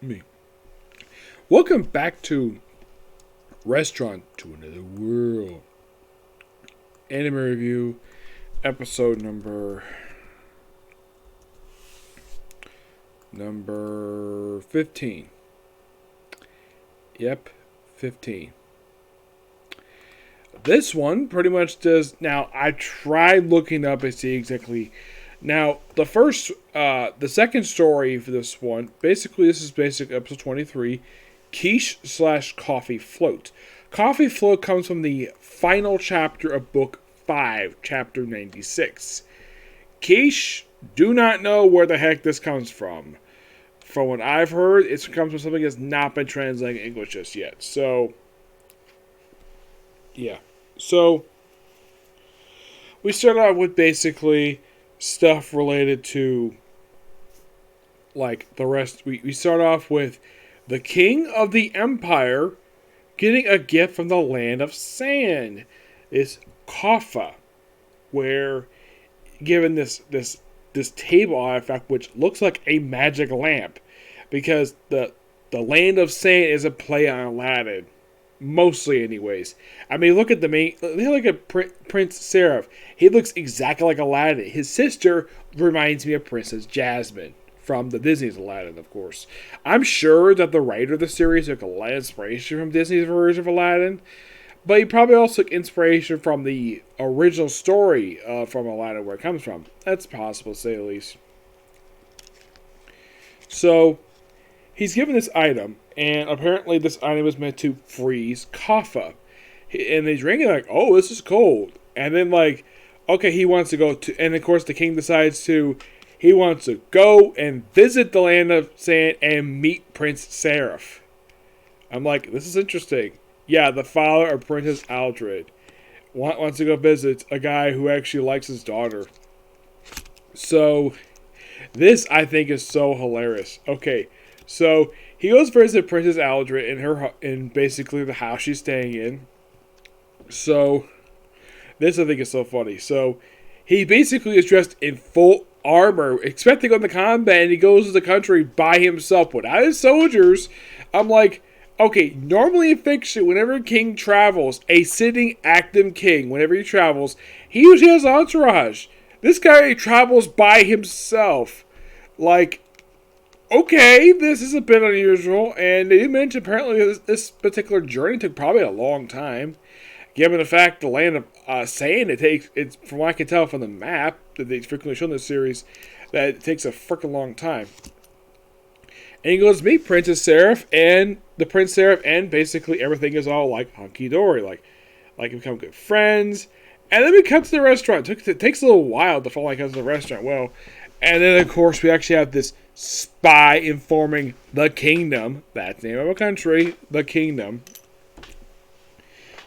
me. Welcome back to Restaurant to Another World. Anime review, episode number 15. Yep, 15. This one pretty much does. Now, I tried looking up and see exactly. Now, the second story for this one, basically, this is basic episode 23, Quiche / Coffee Float. Coffee Float comes from the final chapter of Book 5, Chapter 96. Quiche, do not know where the heck this comes from. From what I've heard, it comes from something that's not been translated in English just yet. So, yeah. So, we start out with basically stuff related to, like, the rest. We start off with the king of the empire getting a gift from the land of sand. It's Kaffa, where given this table artifact, which looks like a magic lamp, because the land of sand is a play on Aladdin. Mostly, anyways. I mean, look at Prince Seraph. He looks exactly like Aladdin. His sister reminds me of Princess Jasmine from the Disney's Aladdin, of course. I'm sure that the writer of the series took a lot of inspiration from Disney's version of Aladdin, but he probably also took inspiration from the original story from Aladdin, where it comes from. That's possible, to say the least. So, he's given this item, and apparently this item is meant to freeze Kaffa. And they drink it like, oh, this is cold. And then okay, he wants to go to, and of course the king decides he wants to go and visit the land of sand and meet Prince Seraph. I'm like, this is interesting. Yeah, the father of Princess Aldred wants to go visit a guy who actually likes his daughter. So, this I think is so hilarious. Okay, so he goes visit Princess Aldred in basically the house she's staying in. So, this I think is so funny. So, he basically is dressed in full armor, expecting to go into combat, and he goes to the country by himself without his soldiers. I'm like, okay, normally in fiction, whenever a king travels, a sitting active king, whenever he travels, he usually has an entourage. This guy travels by himself. Like, okay, this is a bit unusual, and they mentioned apparently this particular journey took probably a long time. Given the fact the land of sand, it's from what I can tell from the map that they frequently show in this series, that it takes a freaking long time. And he goes to meet Princess Seraph, and the Prince Seraph, and basically everything is all like hunky-dory, like become good friends. And then we come to the restaurant. It takes a little while to finally come to the restaurant. Well, and then of course we actually have this spy informing the kingdom, that's the name of a country, the kingdom,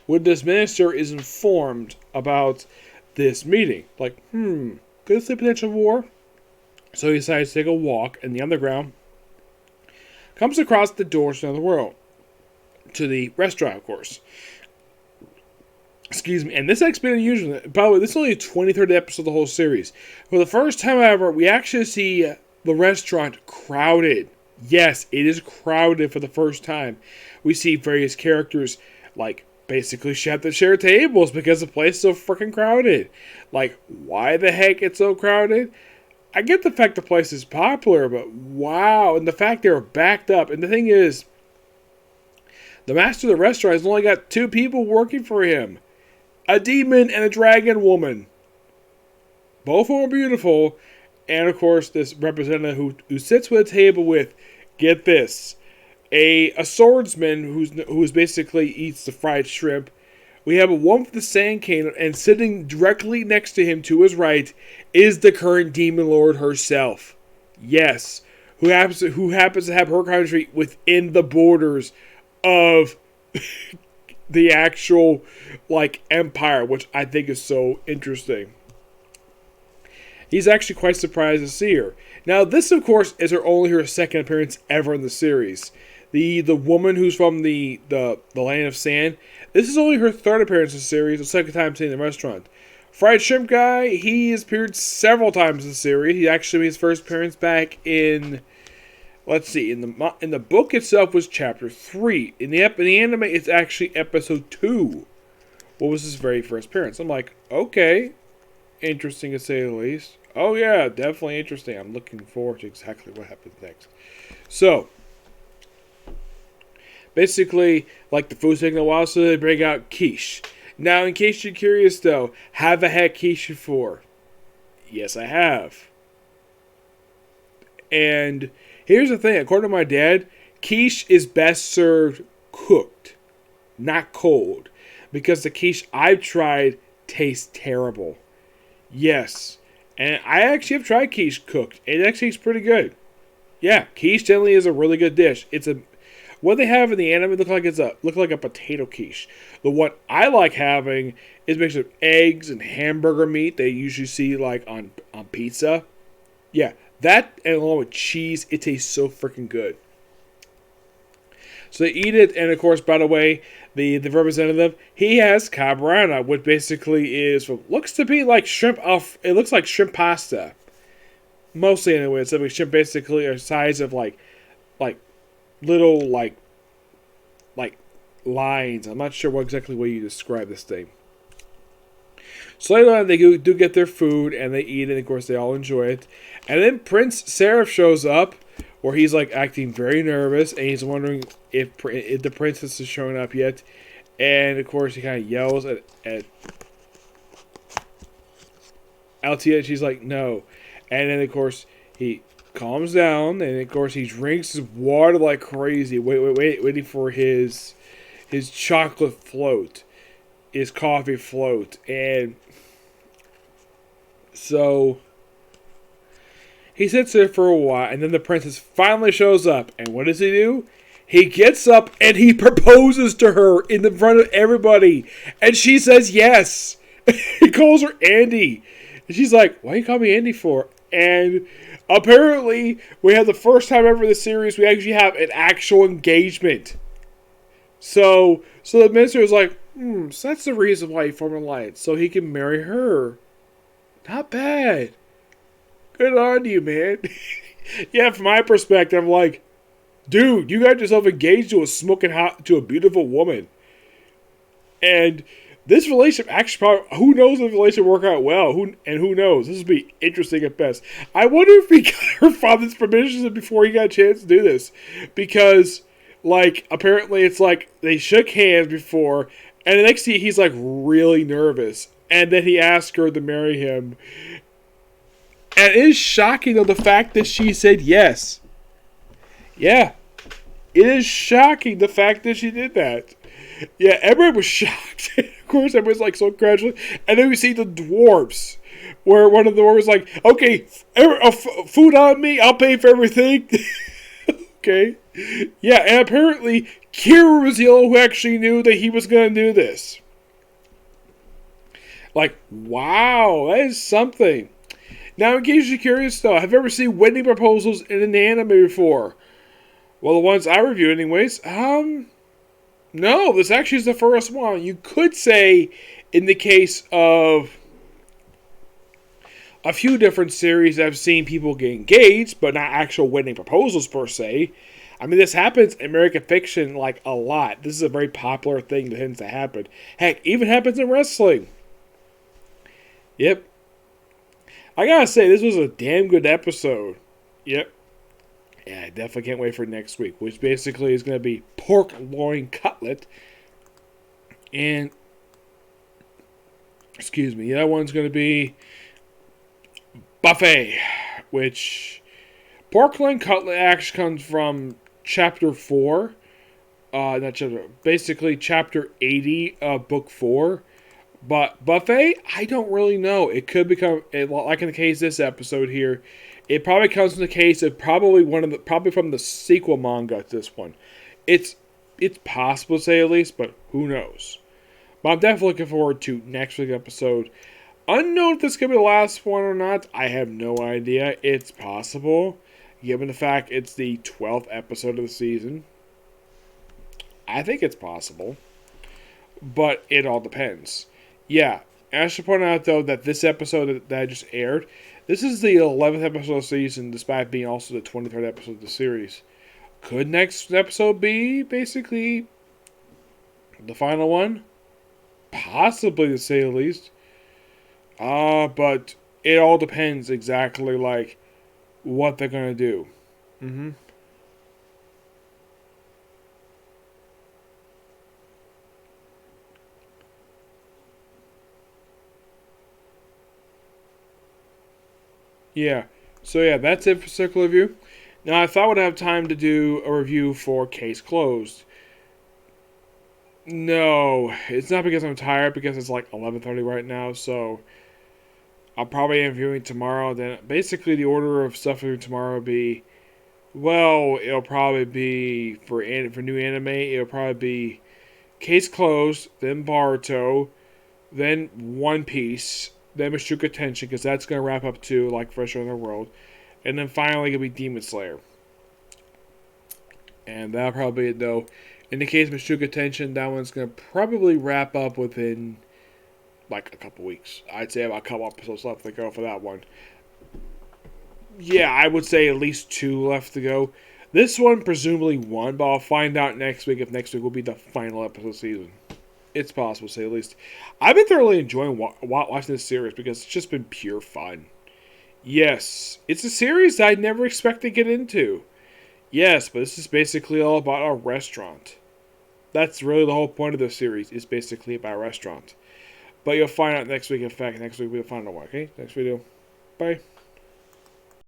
when this minister is informed about this meeting. Like, could this be a potential war? So he decides to take a walk in the underground, comes across the doors to another world, to the restaurant, of course. Excuse me. And this actually been unusual. By the way, this is only the 23rd episode of the whole series. For the first time ever, we actually see the restaurant crowded. Yes, it is crowded for the first time. We see various characters, like, basically have to share tables because the place is so freaking crowded. Like, why the heck it's so crowded? I get the fact the place is popular, but wow. And the fact they're backed up. And the thing is, the master of the restaurant has only got 2 people working for him. A demon and a dragon woman. Both of them are beautiful. And of course, this representative who sits with a table with, get this, a swordsman who's basically eats the fried shrimp. We have a woman with the sand cane, and sitting directly next to him to his right is the current demon lord herself. Yes, who happens to have her country within the borders of the actual empire, which I think is so interesting. He's actually quite surprised to see her. Now, this of course is her second appearance ever in the series. The woman who's from the land of sand, this is only her 3rd appearance in the series, the 2nd time seeing the restaurant. Fried Shrimp Guy, he has appeared several times in the series. He actually made his first appearance back in let's see. In the book itself was chapter 3. In the anime, it's actually episode 2. What was his very first appearance? I'm like, okay, interesting to say the least. Oh yeah, definitely interesting. I'm looking forward to exactly what happens next. So, basically, like the food's taking a while, so they bring out quiche. Now, in case you're curious though, have I had quiche before? Yes, I have. And here's the thing, according to my dad, quiche is best served cooked, not cold. Because the quiche I've tried tastes terrible. Yes. And I actually have tried quiche cooked. It actually tastes pretty good. Yeah, quiche generally is a really good dish. What they have in the anime look like a potato quiche. The one I like having is mixed with eggs and hamburger meat they usually see like on pizza. Yeah, that and along with cheese, it tastes so freaking good. So they eat it, and of course, by the way, the representative, he has cabrana, which basically looks to be like shrimp. It looks like shrimp pasta, mostly anyway. It's like shrimp basically are size of like little like lines. I'm not sure exactly what you describe this thing. So later on, they do get their food, and they eat it, and of course, they all enjoy it. And then Prince Seraph shows up, where he's like acting very nervous, and he's wondering if the princess is showing up yet. And of course, he kind of yells at Altia, and she's like, no. And then of course, he calms down, and of course, he drinks his water like crazy, waiting for his chocolate float, his coffee float. And so he sits there for a while, and then the princess finally shows up. And what does he do? He gets up and he proposes to her in the front of everybody. And she says yes. He calls her Andy. And she's like, why you call me Andy for? And apparently, we have the first time ever in the series, we actually have an actual engagement. So the minister is like, so that's the reason why he formed an alliance. So he can marry her. Not bad. Good on you, man. Yeah, from my perspective, I'm like, dude, you got yourself engaged to a beautiful woman. And this relationship actually who knows if the relationship will work out well? Who knows? This will be interesting at best. I wonder if he got her father's permission before he got a chance to do this. Because, like, apparently it's like they shook hands before, and the next thing he's like really nervous. And then he asked her to marry him. And it is shocking though the fact that she said yes. Yeah. It is shocking the fact that she did that. Yeah, everyone was shocked. Of course, everyone's like so congratulated. And then we see the dwarves, where one of the dwarves was like, okay, food on me, I'll pay for everything. Okay. Yeah, and apparently Kira was the only one who actually knew that he was going to do this. Like, wow, that is something. Now, in case you're curious, though, have you ever seen wedding proposals in an anime before? Well, the ones I review, anyways. No, this actually is the first one. You could say, in the case of a few different series, I've seen people get engaged, but not actual wedding proposals per se. I mean, this happens in American fiction like a lot. This is a very popular thing that tends to happen. Heck, even happens in wrestling. Yep. I gotta say, this was a damn good episode. Yep. Yeah, I definitely can't wait for next week, which basically is going to be pork loin cutlet. And, excuse me, that one's going to be buffet, which pork loin cutlet actually comes from chapter 4. Basically chapter 80 of book 4. But buffet, I don't really know. It could become, like in the case of this episode here, it probably comes from the case of probably from the sequel manga to this one. It's possible to say at least, but who knows. But I'm definitely looking forward to next week's episode. Unknown if this could be the last one or not. I have no idea. It's possible, given the fact it's the 12th episode of the season. I think it's possible, but it all depends. Yeah, I should point out, though, that this episode that I just aired, This is the 11th episode of the season, despite being also the 23rd episode of the series. Could next episode be basically the final one? Possibly, to say the least. But it all depends exactly like what they're gonna do. Mm-hmm. Yeah. So yeah, that's it for Circle Review. Now I thought we'd have time to do a review for Case Closed. No, it's not because I'm tired, because it's like 11:30 right now, so I'll probably end viewing tomorrow. Then basically the order of stuff for tomorrow will be, well, it'll probably be for new anime. It'll probably be Case Closed, then Baruto, then One Piece, then Mashuka Tenshin, because that's gonna wrap up to like Fresh in the World, and then finally it'll be Demon Slayer, and that'll probably be it though. In the case of Mashuka Tenshin, that one's gonna probably wrap up within like a couple weeks. I'd say about a couple episodes left to go for that one. Yeah, I would say at least 2 left to go. This one, presumably 1, but I'll find out next week if next week will be the final episode of the season. It's possible, to say the least. I've been thoroughly enjoying watching this series because it's just been pure fun. Yes, it's a series that I never expected to get into. Yes, but this is basically all about a restaurant. That's really the whole point of the series, is basically about a restaurant. But you'll find out next week. In fact, next week we'll find out why. Okay, next video. Bye.